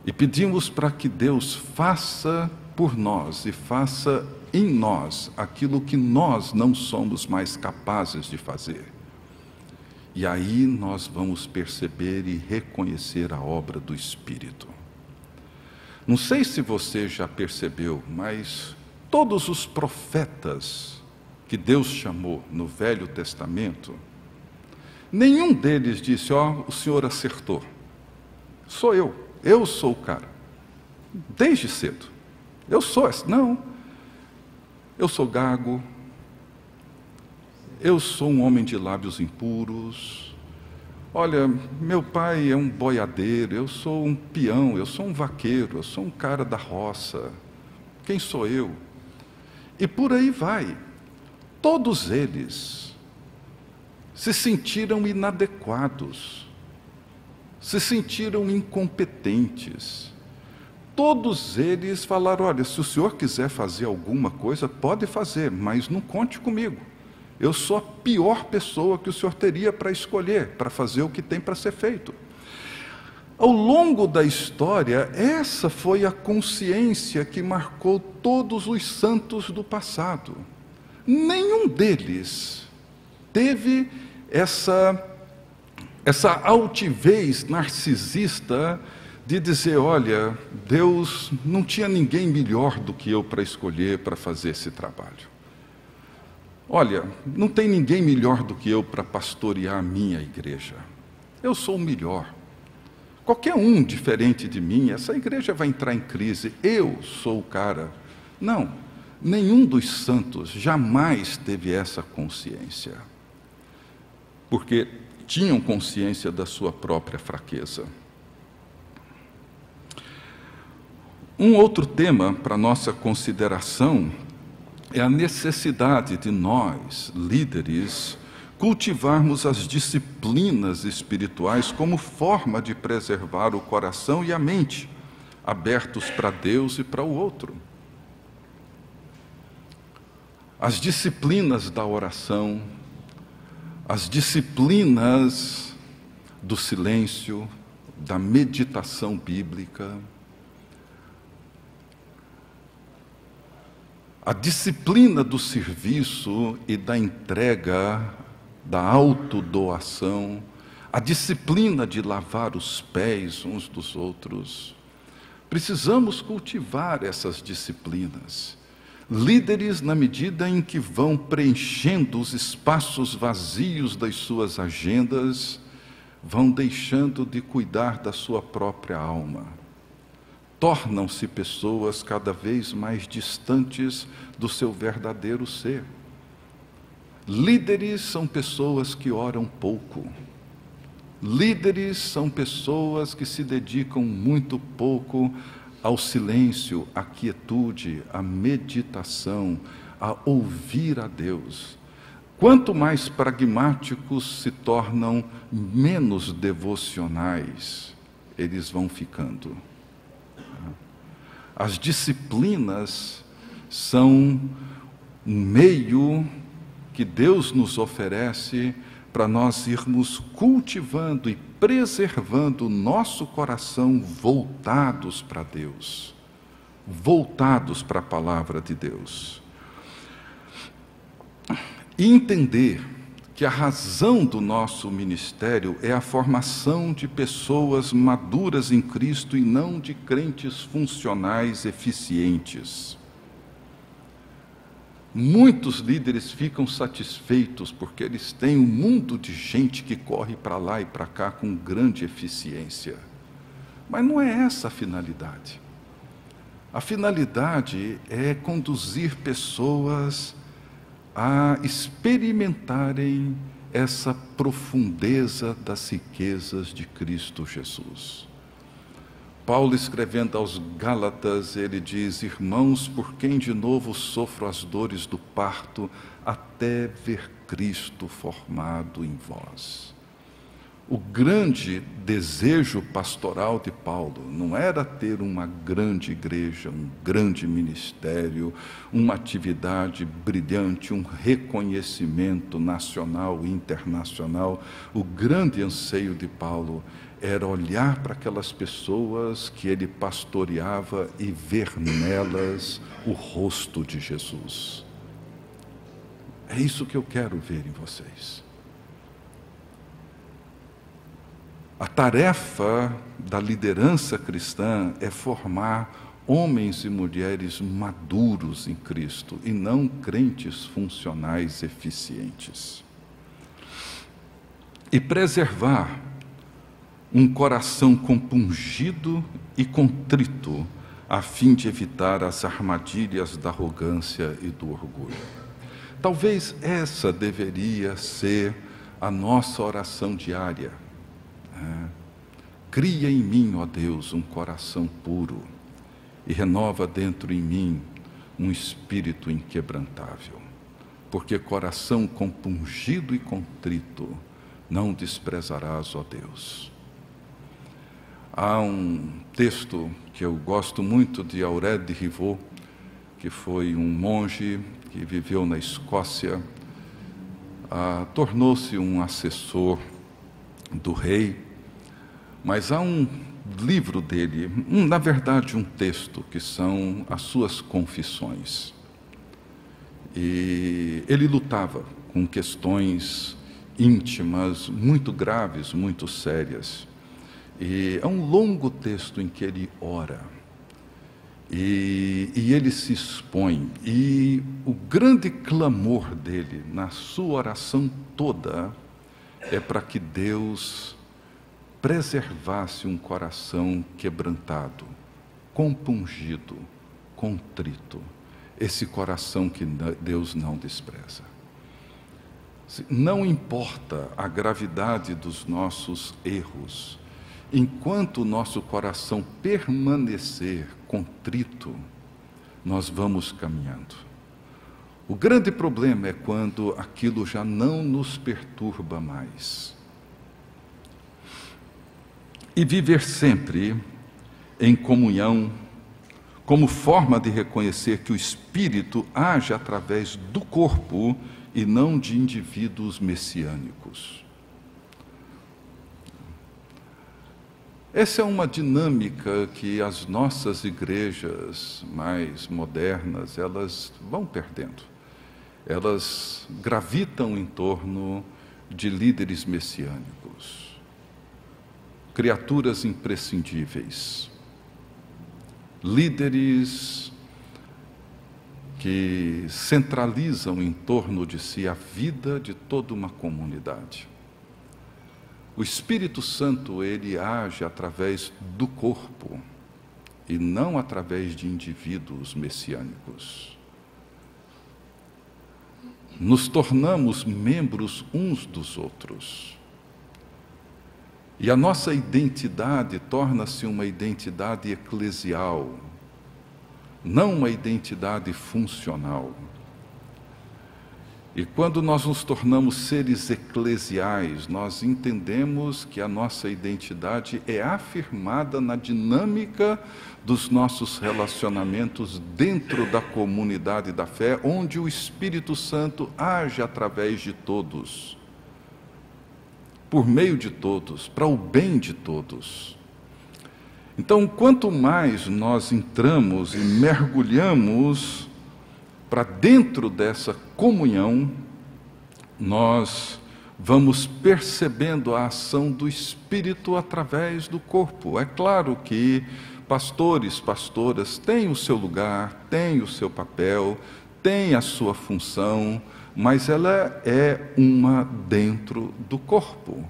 e pedimos para que Deus faça por nós e faça em nós aquilo que nós não somos mais capazes de fazer. E aí nós vamos perceber e reconhecer a obra do Espírito. Não sei se você já percebeu, mas todos os profetas que Deus chamou no Velho Testamento, nenhum deles disse: ó, o Senhor acertou. Sou eu sou o cara. Desde cedo. Eu sou esse. Não. Eu sou gago. Eu sou um homem de lábios impuros. Olha, meu pai é um boiadeiro, eu sou um peão, eu sou um vaqueiro, eu sou um cara da roça. Quem sou eu? E por aí vai. Todos eles se sentiram inadequados, se sentiram incompetentes. Todos eles falaram: olha, se o senhor quiser fazer alguma coisa, pode fazer, mas não conte comigo. Eu sou a pior pessoa que o senhor teria para escolher, para fazer o que tem para ser feito. Ao longo da história, essa foi a consciência que marcou todos os santos do passado. Nenhum deles teve essa altivez narcisista de dizer: olha, Deus não tinha ninguém melhor do que eu para escolher para fazer esse trabalho. Olha, não tem ninguém melhor do que eu para pastorear a minha igreja. Eu sou o melhor. Qualquer um diferente de mim, essa igreja vai entrar em crise. Eu sou o cara. Não, nenhum dos santos jamais teve essa consciência. Porque tinham consciência da sua própria fraqueza. Um outro tema para nossa consideração é a necessidade de nós, líderes, cultivarmos as disciplinas espirituais como forma de preservar o coração e a mente, abertos para Deus e para o outro. As disciplinas da oração, as disciplinas do silêncio, da meditação bíblica, a disciplina do serviço e da entrega, da autodoação, a disciplina de lavar os pés uns dos outros. Precisamos cultivar essas disciplinas. Líderes, na medida em que vão preenchendo os espaços vazios das suas agendas, vão deixando de cuidar da sua própria alma. Tornam-se pessoas cada vez mais distantes do seu verdadeiro ser. Líderes são pessoas que oram pouco. Líderes são pessoas que se dedicam muito pouco ao silêncio, à quietude, à meditação, a ouvir a Deus. Quanto mais pragmáticos se tornam, menos devocionais eles vão ficando. As disciplinas são um meio que Deus nos oferece para nós irmos cultivando e preservando o nosso coração voltados para Deus, voltados para a palavra de Deus. E entender que a razão do nosso ministério é a formação de pessoas maduras em Cristo e não de crentes funcionais eficientes. Muitos líderes ficam satisfeitos porque eles têm um mundo de gente que corre para lá e para cá com grande eficiência. Mas não é essa a finalidade. A finalidade é conduzir pessoas a experimentarem essa profundeza das riquezas de Cristo Jesus. Paulo, escrevendo aos Gálatas, ele diz: irmãos, por quem de novo sofro as dores do parto, até ver Cristo formado em vós. O grande desejo pastoral de Paulo não era ter uma grande igreja, um grande ministério, uma atividade brilhante, um reconhecimento nacional e internacional. O grande anseio de Paulo era olhar para aquelas pessoas que ele pastoreava e ver nelas o rosto de Jesus. É isso que eu quero ver em vocês. A tarefa da liderança cristã é formar homens e mulheres maduros em Cristo e não crentes funcionais eficientes. E preservar um coração compungido e contrito, a fim de evitar as armadilhas da arrogância e do orgulho. Talvez essa deveria ser a nossa oração diária. Cria em mim, ó Deus, um coração puro e renova dentro em mim um espírito inquebrantável, porque coração compungido e contrito não desprezarás, ó Deus. Há um texto que eu gosto muito de Aurélio de Rivaux, que foi um monge que viveu na Escócia, tornou-se um assessor do rei, mas há um livro dele, na verdade um texto, que são as suas confissões. E ele lutava com questões íntimas muito graves, muito sérias. E é um longo texto em que ele ora. E ele se expõe. E o grande clamor dele, na sua oração toda, é para que Deus preservasse um coração quebrantado, compungido, contrito. Esse coração que Deus não despreza. Não importa a gravidade dos nossos erros, enquanto o nosso coração permanecer contrito, nós vamos caminhando. O grande problema é quando aquilo já não nos perturba mais. E viver sempre em comunhão, como forma de reconhecer que o Espírito age através do corpo e não de indivíduos messiânicos. Essa é uma dinâmica que as nossas igrejas mais modernas, elas vão perdendo. Elas gravitam em torno de líderes messiânicos, criaturas imprescindíveis, líderes que centralizam em torno de si a vida de toda uma comunidade. O Espírito Santo, ele age através do corpo e não através de indivíduos messiânicos. Nos tornamos membros uns dos outros. E a nossa identidade torna-se uma identidade eclesial, não uma identidade funcional. E quando nós nos tornamos seres eclesiais, nós entendemos que a nossa identidade é afirmada na dinâmica dos nossos relacionamentos dentro da comunidade da fé, onde o Espírito Santo age através de todos, por meio de todos, para o bem de todos. Então, quanto mais nós entramos e mergulhamos para dentro dessa comunhão, nós vamos percebendo a ação do Espírito através do corpo. É claro que pastores, pastoras têm o seu lugar, têm o seu papel, têm a sua função, mas ela é uma dentro do corpo.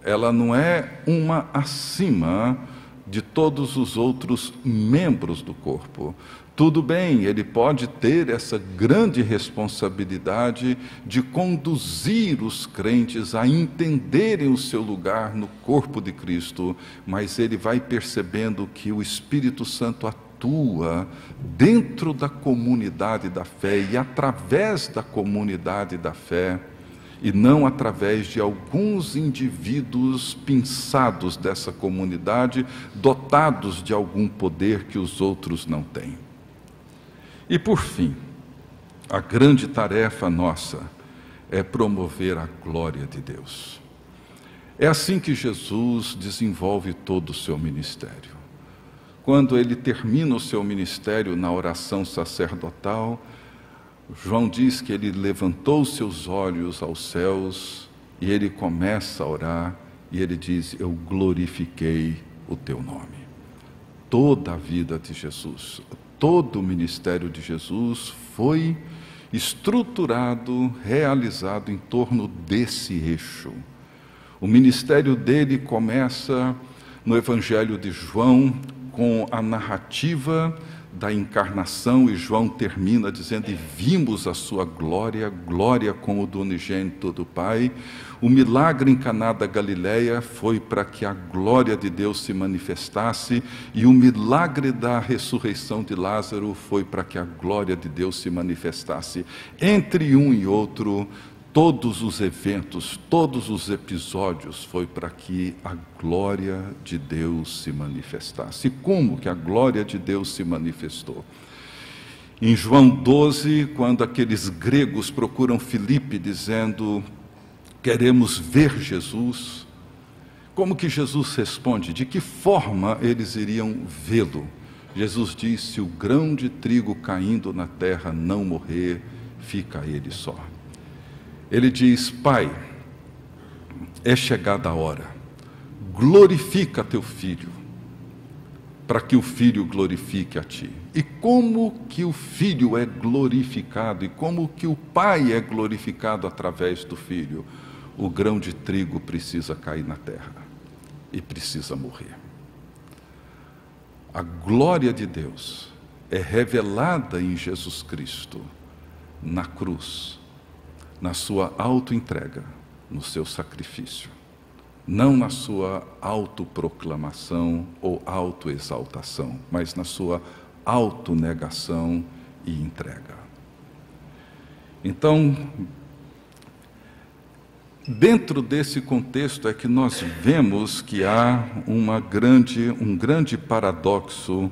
Ela não é uma acima de todos os outros membros do corpo. Tudo bem, ele pode ter essa grande responsabilidade de conduzir os crentes a entenderem o seu lugar no corpo de Cristo, mas ele vai percebendo que o Espírito Santo atua dentro da comunidade da fé e através da comunidade da fé, e não através de alguns indivíduos pinçados dessa comunidade, dotados de algum poder que os outros não têm. E por fim, a grande tarefa nossa é promover a glória de Deus. É assim que Jesus desenvolve todo o seu ministério. Quando ele termina o seu ministério na oração sacerdotal, João diz que ele levantou seus olhos aos céus e ele começa a orar e ele diz: eu glorifiquei o teu nome. Toda a vida de Jesus, todo o ministério de Jesus foi estruturado, realizado em torno desse eixo. O ministério dele começa no Evangelho de João, com a narrativa da encarnação, e João termina dizendo: e vimos a sua glória, glória como do unigênito do Pai. O milagre em Caná da Galileia foi para que a glória de Deus se manifestasse, e o milagre da ressurreição de Lázaro foi para que a glória de Deus se manifestasse. Entre um e outro, todos os eventos, todos os episódios foi para que a glória de Deus se manifestasse. E como que a glória de Deus se manifestou? Em João 12, quando aqueles gregos procuram Filipe dizendo: queremos ver Jesus, como que Jesus responde? De que forma eles iriam vê-lo? Jesus disse: se o grão de trigo caindo na terra não morrer, fica ele só. Ele diz: Pai, é chegada a hora, glorifica teu filho, para que o filho glorifique a ti. E como que o filho é glorificado, e como que o pai é glorificado através do filho? O grão de trigo precisa cair na terra e precisa morrer. A glória de Deus é revelada em Jesus Cristo, na cruz, na sua autoentrega, no seu sacrifício, não na sua autoproclamação ou autoexaltação, mas na sua autonegação e entrega. Então, dentro desse contexto é que nós vemos que há um grande paradoxo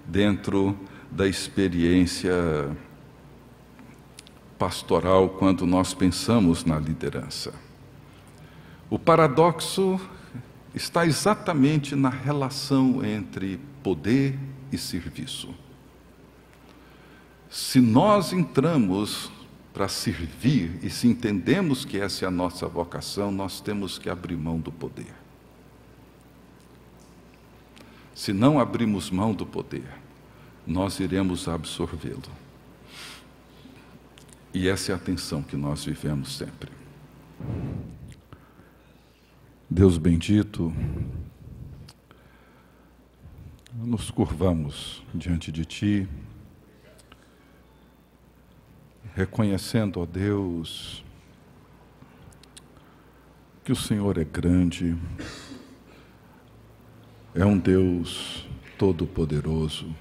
dentro da experiência pastoral quando nós pensamos na liderança. O paradoxo está exatamente na relação entre poder e serviço. Se nós entramos para servir e se entendemos que essa é a nossa vocação, nós temos que abrir mão do poder. Se não abrirmos mão do poder, nós iremos absorvê-lo. E essa é a tensão que nós vivemos sempre. Deus bendito, nos curvamos diante de Ti, reconhecendo, ó Deus, que o Senhor é grande, é um Deus todo-poderoso,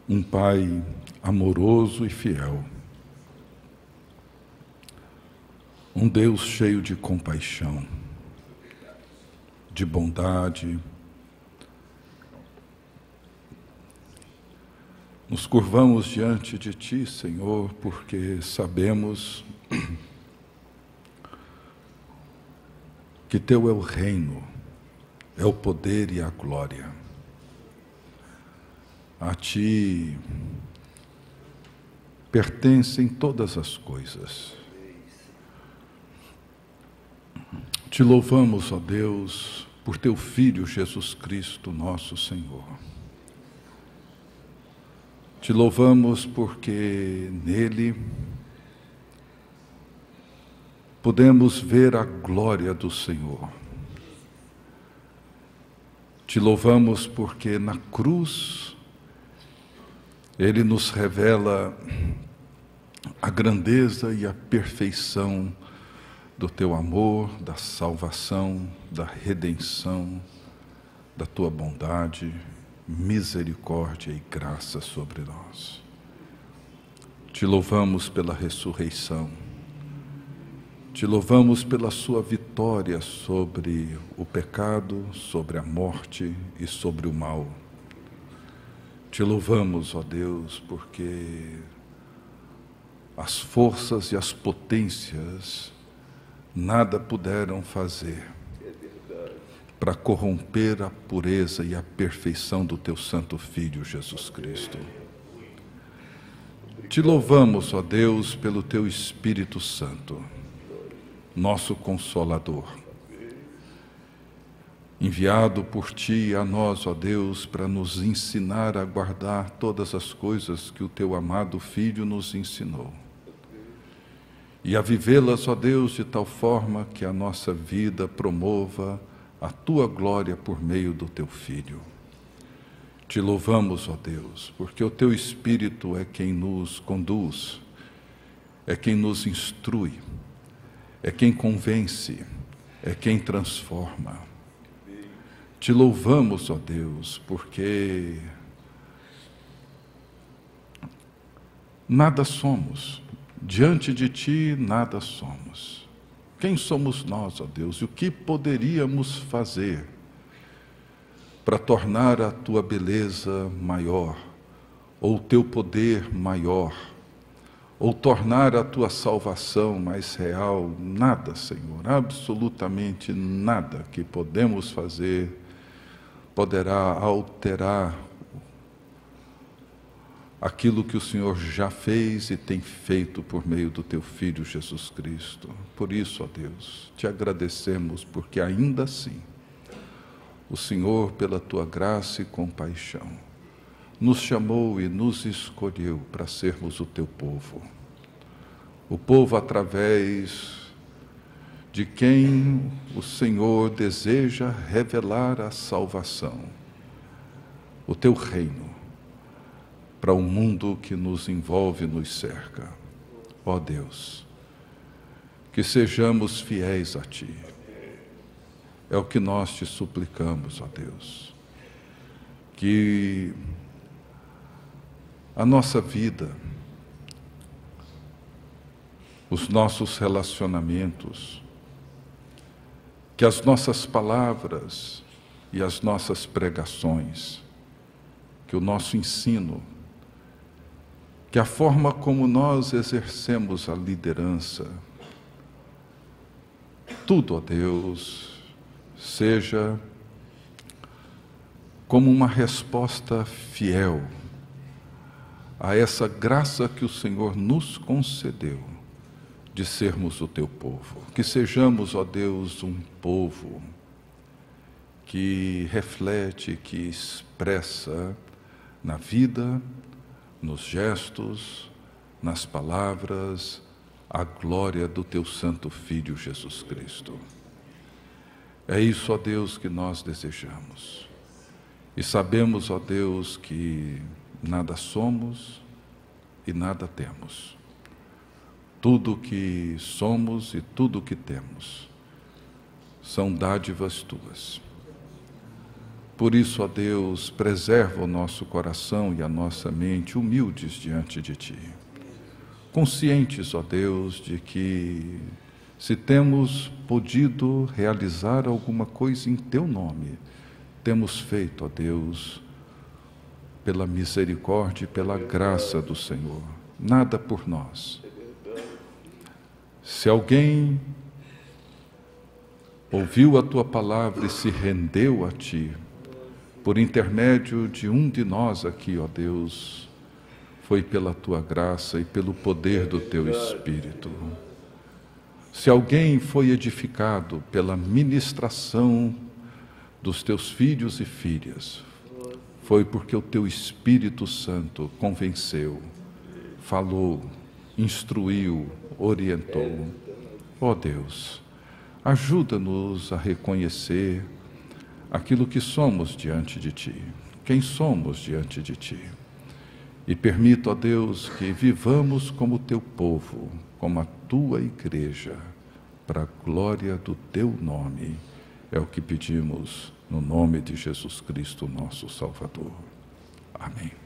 um Pai amoroso e fiel, um Deus cheio de compaixão, de bondade. Nos curvamos diante de Ti, Senhor, porque sabemos que Teu é o reino, é o poder e a glória. A Ti pertencem todas as coisas. Te louvamos, ó Deus, por Teu Filho Jesus Cristo, nosso Senhor. Te louvamos porque nele podemos ver a glória do Senhor. Te louvamos porque na cruz Ele nos revela a grandeza e a perfeição do Teu amor, da salvação, da redenção, da Tua bondade, misericórdia e graça sobre nós. Te louvamos pela ressurreição. Te louvamos pela Sua vitória sobre o pecado, sobre a morte e sobre o mal. Te louvamos, ó Deus, porque as forças e as potências nada puderam fazer para corromper a pureza e a perfeição do Teu Santo Filho, Jesus Cristo. Te louvamos, ó Deus, pelo Teu Espírito Santo, nosso Consolador, enviado por Ti a nós, ó Deus, para nos ensinar a guardar todas as coisas que o Teu amado Filho nos ensinou. E a vivê-las, ó Deus, de tal forma que a nossa vida promova a tua glória por meio do teu Filho. Te louvamos, ó Deus, porque o teu Espírito é quem nos conduz, é quem nos instrui, é quem convence, é quem transforma. Te louvamos, ó Deus, porque nada somos, diante de ti nada somos. Quem somos nós, ó Deus, e o que poderíamos fazer para tornar a tua beleza maior, ou o teu poder maior, ou tornar a tua salvação mais real? Nada, Senhor, absolutamente nada que podemos fazer poderá alterar aquilo que o Senhor já fez e tem feito por meio do teu Filho Jesus Cristo. Por isso, ó Deus, te agradecemos, porque ainda assim, o Senhor, pela tua graça e compaixão, nos chamou e nos escolheu para sermos o teu povo. O povo através de quem o Senhor deseja revelar a salvação, o teu reino, para o mundo que nos envolve e nos cerca. Ó Deus, que sejamos fiéis a ti. É o que nós te suplicamos, ó Deus. Que a nossa vida, os nossos relacionamentos, que as nossas palavras e as nossas pregações, que o nosso ensino, que a forma como nós exercemos a liderança, tudo, ó Deus, seja como uma resposta fiel a essa graça que o Senhor nos concedeu de sermos o teu povo. Que sejamos, ó Deus, um povo que reflete, que expressa na vida, nos gestos, nas palavras, a glória do teu santo Filho Jesus Cristo. É isso, ó Deus, que nós desejamos. E sabemos, ó Deus, que nada somos e nada temos. Tudo o que somos e tudo o que temos são dádivas tuas. Por isso, ó Deus, preserva o nosso coração e a nossa mente humildes diante de ti. Conscientes, ó Deus, de que se temos podido realizar alguma coisa em teu nome, temos feito, ó Deus, pela misericórdia e pela graça do Senhor. Nada por nós. Se alguém ouviu a tua palavra e se rendeu a ti, por intermédio de um de nós aqui, ó Deus, foi pela tua graça e pelo poder do teu Espírito. Se alguém foi edificado pela ministração dos teus filhos e filhas, foi porque o teu Espírito Santo convenceu, falou, instruiu, orientou. Ó Deus, ajuda-nos a reconhecer aquilo que somos diante de ti, quem somos diante de ti. E permita, ó Deus, que vivamos como teu povo, como a tua igreja, para a glória do teu nome. É o que pedimos no nome de Jesus Cristo, nosso Salvador. Amém.